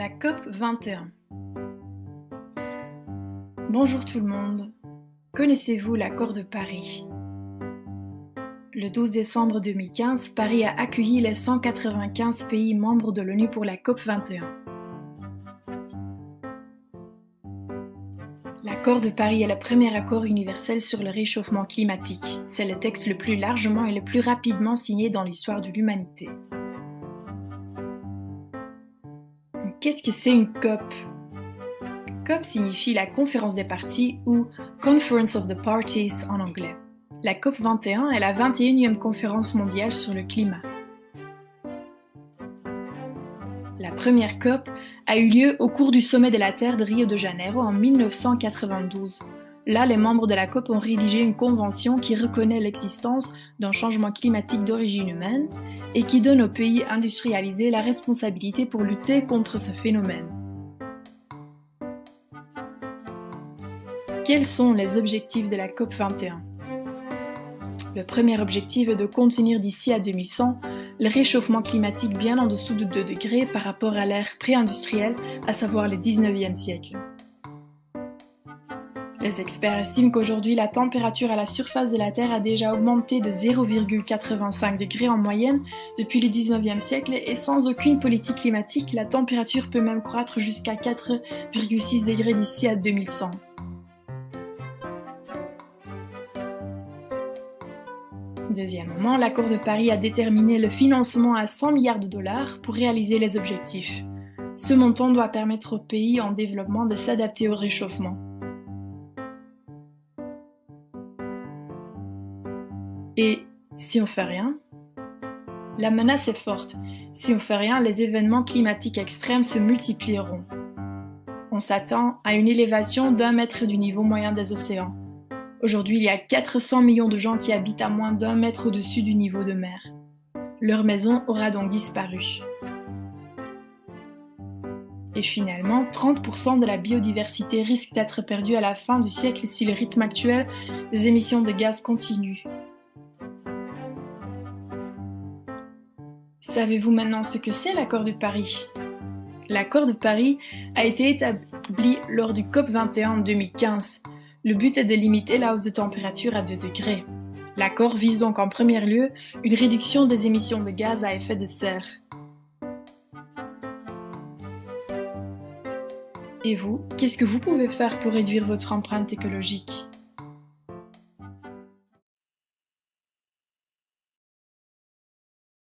La COP 21. Bonjour tout le monde. Connaissez-vous l'accord de Paris? Le 12 décembre 2015, Paris a accueilli les 195 pays membres de l'ONU pour la COP 21. L'accord de Paris est le premier accord universel sur le réchauffement climatique. C'est le texte le plus largement et le plus rapidement signé dans l'histoire de l'humanité. Qu'est-ce que c'est une COP? COP signifie la conférence des parties ou Conference of the Parties en anglais. La COP 21 est la 21e conférence mondiale sur le climat. La première COP a eu lieu au cours du sommet de la Terre de Rio de Janeiro en 1992. Là, les membres de la COP ont rédigé une convention qui reconnaît l'existence d'un changement climatique d'origine humaine et qui donne aux pays industrialisés la responsabilité pour lutter contre ce phénomène. Quels sont les objectifs de la COP 21? Le premier objectif est de contenir d'ici à 2100 le réchauffement climatique bien en dessous de 2 degrés par rapport à l'ère pré-industrielle, à savoir le 19e siècle. Les experts estiment qu'aujourd'hui la température à la surface de la Terre a déjà augmenté de 0,85 degrés en moyenne depuis le 19e siècle et sans aucune politique climatique, la température peut même croître jusqu'à 4,6 degrés d'ici à 2100. Deuxièmement, l'accord de Paris a déterminé le financement à 100 milliards de dollars pour réaliser les objectifs. Ce montant doit permettre aux pays en développement de s'adapter au réchauffement. Et si on fait rien? La menace est forte. Si on fait rien, les événements climatiques extrêmes se multiplieront. On s'attend à une élévation d'1 mètre du niveau moyen des océans. Aujourd'hui, il y a 400 millions de gens qui habitent à moins d'1 mètre au-dessus du niveau de mer. Leur maison aura donc disparu. Et finalement, 30% de la biodiversité risque d'être perdue à la fin du siècle si le rythme actuel des émissions de gaz continue. Savez-vous maintenant ce que c'est l'accord de Paris? L'accord de Paris a été établi lors du COP 21 en 2015. Le but est de limiter la hausse de température à 2 degrés. L'accord vise donc en premier lieu une réduction des émissions de gaz à effet de serre. Et vous, qu'est-ce que vous pouvez faire pour réduire votre empreinte écologique?